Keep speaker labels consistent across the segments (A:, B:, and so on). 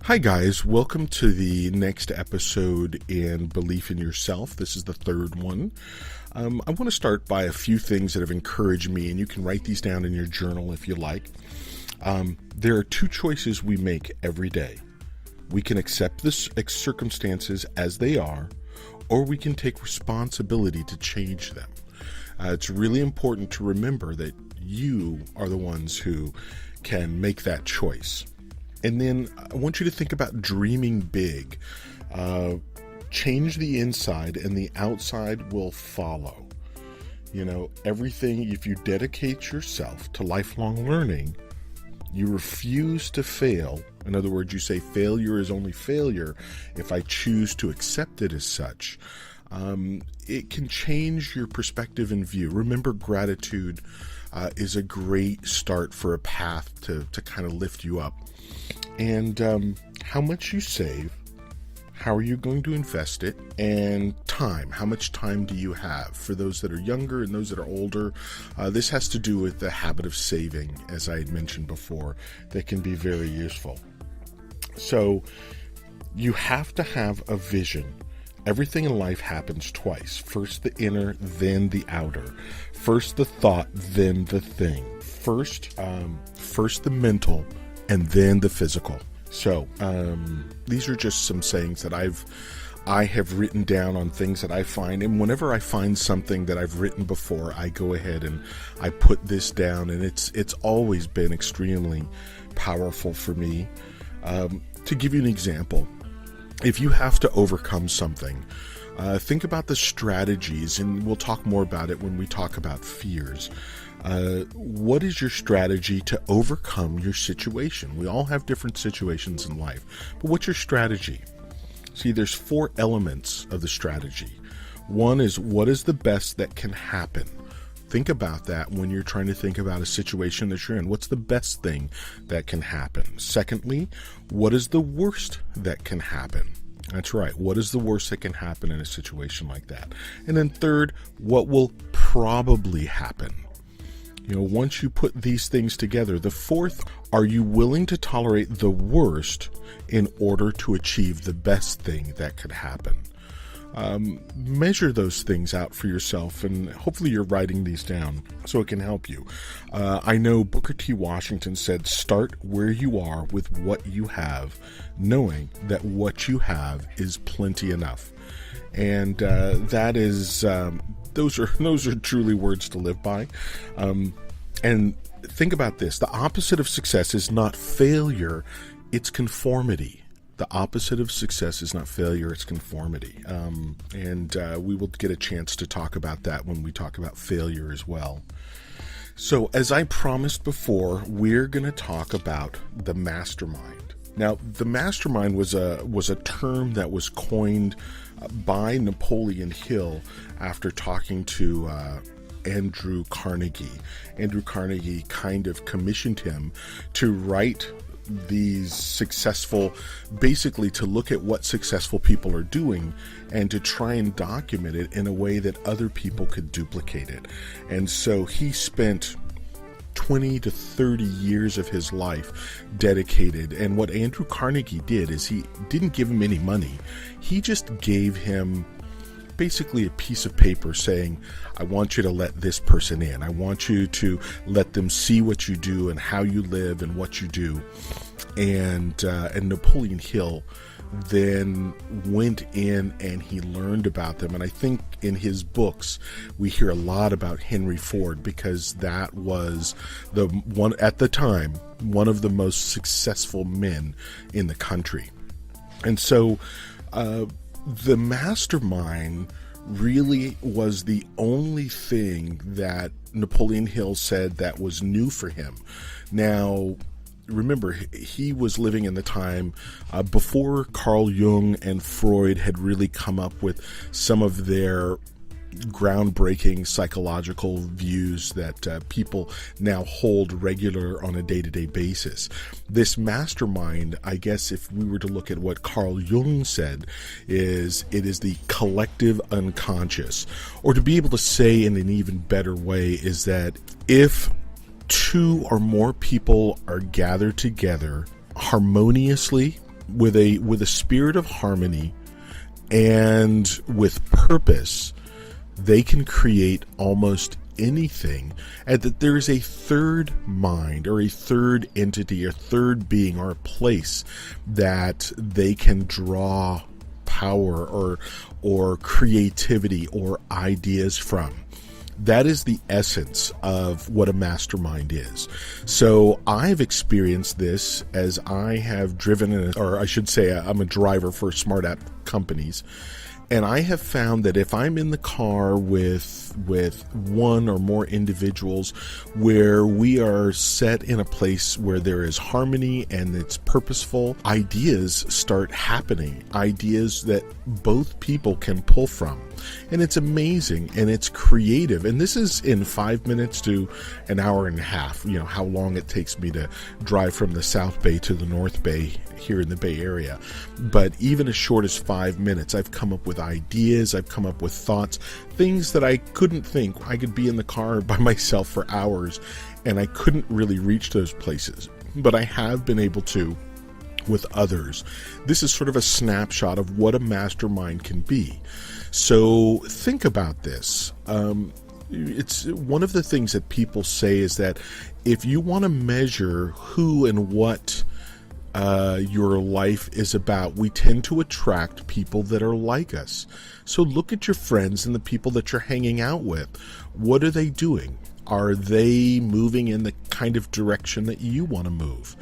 A: Hi guys, welcome to the next episode in Belief in Yourself. This is the third one. I want to start by a few things that have encouraged me, and you can write these down in your journal if you like. There are two choices we make every day. We can accept the circumstances as they are, or we can take responsibility to change them. It's really important to remember that you are the ones who can make that choice. And then I want you to think about dreaming big. Change the inside and the outside will follow. You know, everything, if you dedicate yourself to lifelong learning, you refuse to fail. In other words, you say failure is only failure if I choose to accept it as such. It can change your perspective and view. Remember, gratitude is a great start for a path to kind of lift you up. And how much you save, how are you going to invest it, and time. How much time do you have? For those that are younger and those that are older, this has to do with the habit of saving, as I had mentioned before, that can be very useful. So you have to have a vision. Everything in life happens twice. First the inner, then the outer. First the thought, then the thing. First the mental, and then the physical. So these are just some sayings that I have written down on things that I find, and whenever I find something that I've written before, I go ahead and I put this down, and it's always been extremely powerful for me. To give you an example, if you have to overcome something, think about the strategies, and we'll talk more about it when we talk about fears. What is your strategy to overcome your situation? We all have different situations in life, but what's your strategy? See, there's 4 elements of the strategy. One is, what is the best that can happen? Think about that when you're trying to think about a situation that you're in. What's the best thing that can happen? Secondly, what is the worst that can happen? That's right. What is the worst that can happen in a situation like that? And then third, what will probably happen? You know, once you put these things together, the fourth, are you willing to tolerate the worst in order to achieve the best thing that could happen? Measure those things out for yourself, and hopefully you're writing these down so it can help you. I know Booker T. Washington said, start where you are with what you have, knowing that what you have is plenty enough. And that is... Those are truly words to live by. And think about this. The opposite of success is not failure, it's conformity. The opposite of success is not failure, it's conformity. And we will get a chance to talk about that when we talk about failure as well. So as I promised before, we're going to talk about the mastermind. Now, the mastermind was a term that was coined by Napoleon Hill after talking to Andrew Carnegie. Andrew Carnegie kind of commissioned him to write these basically to look at what successful people are doing and to try and document it in a way that other people could duplicate it. And so he spent 20 to 30 years of his life dedicated. And what Andrew Carnegie did is he didn't give him any money. He just gave him basically a piece of paper saying, I want you to let this person in. I want you to let them see what you do and how you live and what you do. And Napoleon Hill then went in and he learned about them. And I think in his books, we hear a lot about Henry Ford, because that was the one at the time, one of the most successful men in the country. And so the mastermind really was the only thing that Napoleon Hill said that was new for him. Now, remember, he was living in the time before Carl Jung and Freud had really come up with some of their groundbreaking psychological views that people now hold regular on a day-to-day basis. This mastermind, I guess if we were to look at what Carl Jung said, is it is the collective unconscious. Or to be able to say in an even better way is that if 2 or more people are gathered together harmoniously with a spirit of harmony and with purpose, they can create almost anything, and that there is a third mind or a third entity, a third being or a place that they can draw power or creativity or ideas from. That is the essence of what a mastermind is. So I've experienced this as I have driven, or I should say I'm a driver for smart app companies. And I have found that if I'm in the car with one or more individuals where we are set in a place where there is harmony and it's purposeful, ideas start happening, ideas that both people can pull from. And it's amazing and it's creative. And this is in 5 minutes to an hour and a half, how long it takes me to drive from the South Bay to the North Bay here in the Bay Area. But even as short as 5 minutes, I've come up with ideas, I've come up with thoughts, things that I couldn't think. I could be in the car by myself for hours and I couldn't really reach those places. But I have been able to with others. This is sort of a snapshot of what a mastermind can be. So think about this. It's one of the things that people say is that if you want to measure who and what your life is about, we tend to attract people that are like us. So look at your friends and the people that you're hanging out with. What are they doing? Are they moving in the kind of direction that you want to move?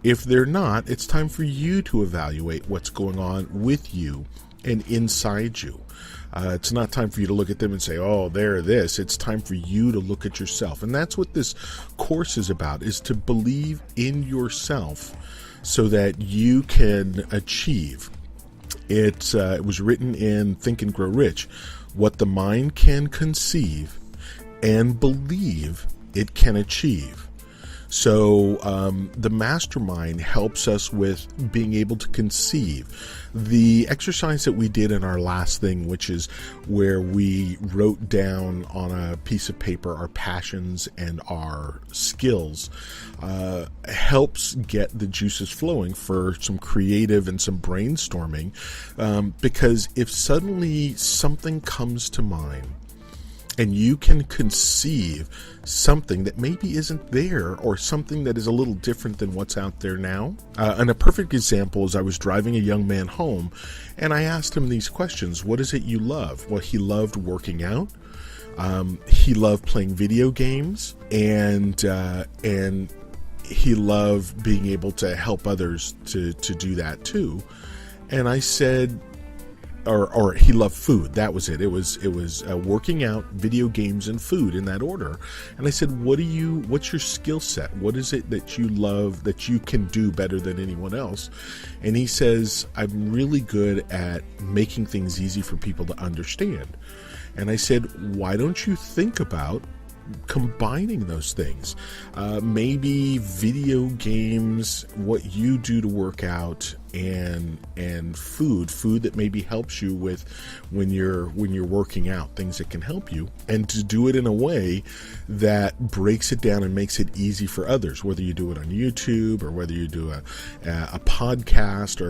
A: If they're not, it's time for you to evaluate what's going on with you and inside you. It's not time for you to look at them and say, oh, they're this. It's time for you to look at yourself. And that's what this course is about, is to believe in yourself so that you can achieve. It was written in Think and Grow Rich. What the mind can conceive and believe it can achieve. So the mastermind helps us with being able to conceive. The exercise that we did in our last thing, which is where we wrote down on a piece of paper our passions and our skills, helps get the juices flowing for some creative and some brainstorming. Because if suddenly something comes to mind, and you can conceive something that maybe isn't there, or something that is a little different than what's out there now. And a perfect example is I was driving a young man home, and I asked him these questions. What is it you love? Well, he loved working out. He loved playing video games, and he loved being able to help others to do that too. And I said, or he loved food. That was it. It was working out, video games, and food in that order. And I said, what's your skill set? What is it that you love that you can do better than anyone else? And he says, I'm really good at making things easy for people to understand. And I said, why don't you think about combining those things? Maybe video games, what you do to work out, and food that maybe helps you with when you're working out, things that can help you, and to do it in a way that breaks it down and makes it easy for others, whether you do it on YouTube or whether you do a podcast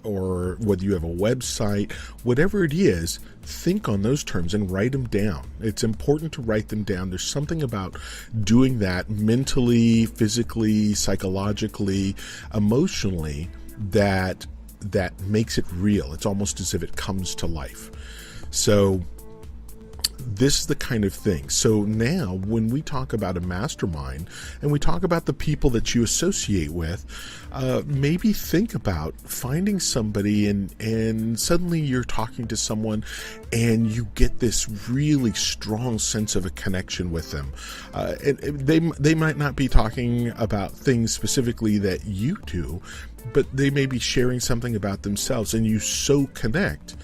A: or whether you have a website, whatever it is. Think on those terms and write them down. It's important to write them down. There's something about doing that mentally, physically, psychologically, emotionally that makes it real. It's almost as if it comes to life. So this is the kind of thing. So now when we talk about a mastermind and we talk about the people that you associate with, maybe think about finding somebody and suddenly you're talking to someone and you get this really strong sense of a connection with them. And they might not be talking about things specifically that you do, but they may be sharing something about themselves and you so connect.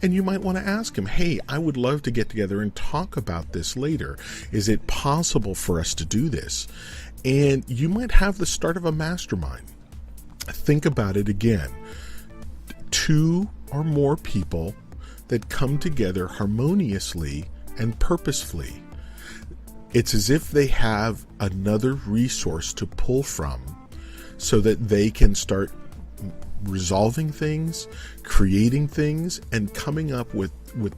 A: And you might want to ask him, hey, I would love to get together and talk about this later. Is it possible for us to do this? And you might have the start of a mastermind. Think about it again. 2 or more people that come together harmoniously and purposefully. It's as if they have another resource to pull from so that they can start resolving things, creating things, and coming up with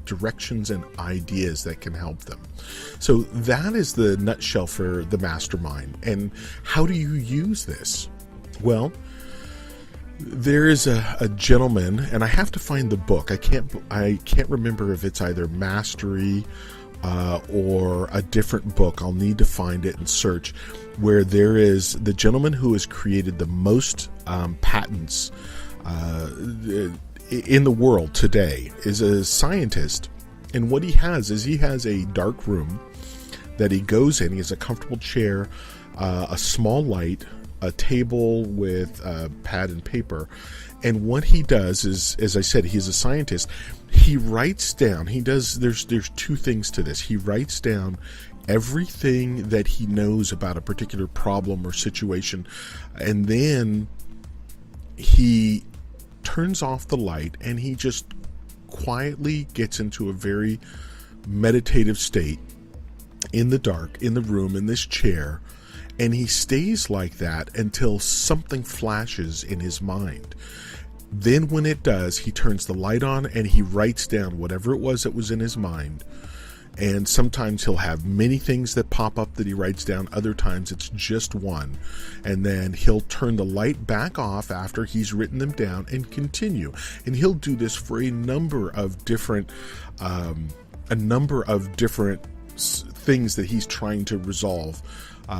A: directions and ideas that can help them. So that is the nutshell for the mastermind. And how do you use this? Well, there is a gentleman, and I have to find the book. I can't remember if it's either Mastery or a different book. I'll need to find it and search, where there is the gentleman who has created the most patents in the world today is a scientist. And what he has is he has a dark room that he goes in. He has a comfortable chair, a small light, a table with pad and paper. And what he does is, as I said, he's a scientist. He writes down, there's two things to this. He writes down everything that he knows about a particular problem or situation, and then he turns off the light and he just quietly gets into a very meditative state in the dark, in the room, in this chair, and he stays like that until something flashes in his mind. Then when it does, he turns the light on and he writes down whatever it was that was in his mind. And sometimes he'll have many things that pop up that he writes down. Other times it's just one. And then he'll turn the light back off after he's written them down and continue. And he'll do this for a number of different things that he's trying to resolve.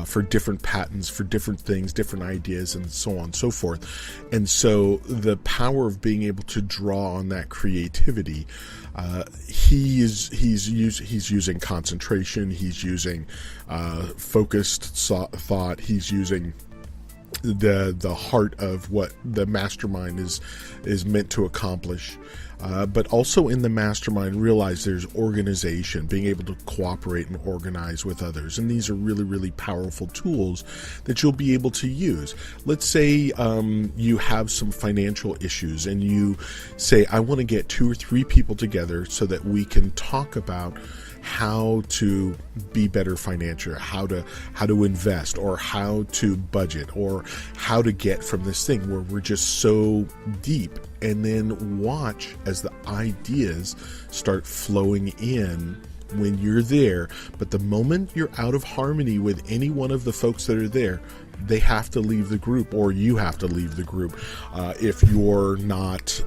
A: For different patents, for different things, different ideas, and so on and so forth. And so the power of being able to draw on that creativity, he's using concentration, he's using focused thought, he's using the heart of what the mastermind is meant to accomplish. But also in the mastermind, realize there's organization, being able to cooperate and organize with others. And these are really, really powerful tools that you'll be able to use. Let's say you have some financial issues and you say, I want to get 2 or 3 people together so that we can talk about how to be better financially, how to invest, or how to budget, or how to get from this thing where we're just so deep, and then watch as the ideas start flowing in when you're there. But the moment you're out of harmony with any one of the folks that are there, they have to leave the group, or you have to leave the group if you're not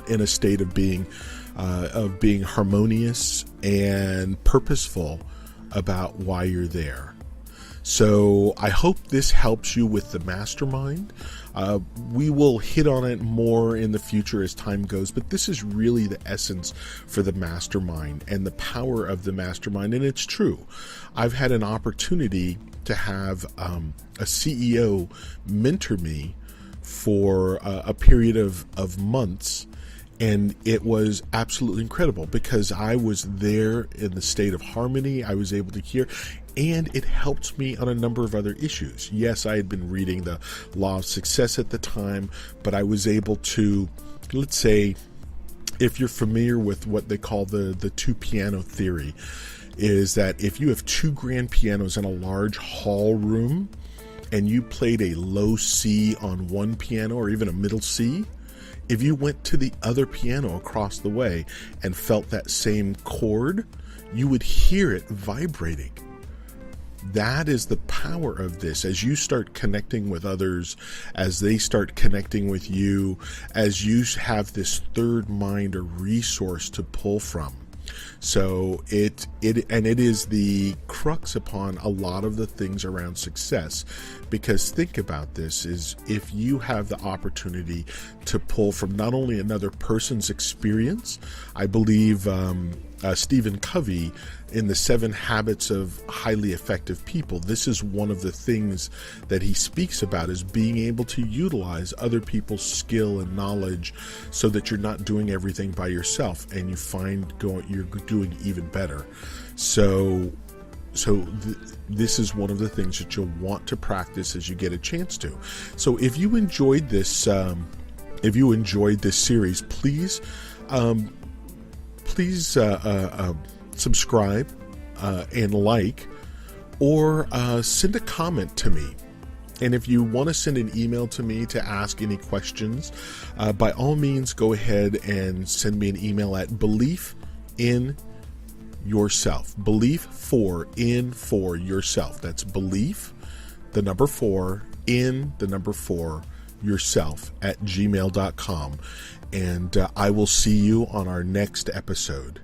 A: in a state of being harmonious and purposeful about why you're there. So I hope this helps you with the mastermind. We will hit on it more in the future as time goes, but this is really the essence for the mastermind and the power of the mastermind. And it's true. I've had an opportunity to have a CEO mentor me for a period of months. And it was absolutely incredible because I was there in the state of harmony. I was able to hear, and it helped me on a number of other issues. Yes, I had been reading the Law of Success at the time, but I was able to, let's say, if you're familiar with what they call the 2-piano theory, is that if you have 2 grand pianos in a large hall room and you played a low C on one piano or even a middle C, if you went to the other piano across the way and felt that same chord, you would hear it vibrating. That is the power of this. As you start connecting with others, as they start connecting with you, as you have this third mind or resource to pull from. So it is the crux upon a lot of the things around success, because think about this, is if you have the opportunity to pull from not only another person's experience. I believe Stephen Covey, in the 7 Habits of Highly Effective People, this is one of the things that he speaks about, is being able to utilize other people's skill and knowledge so that you're not doing everything by yourself and you find you're doing even better. So this is one of the things that you'll want to practice as you get a chance to. So if you enjoyed this series, please subscribe and like, or send a comment to me And if you want to send an email to me to ask any questions, by all means, go ahead and send me an email at belief in yourself. Belief for yourself. That's belief, the number 4, in the number 4, yourself at gmail.com. And I will see you on our next episode.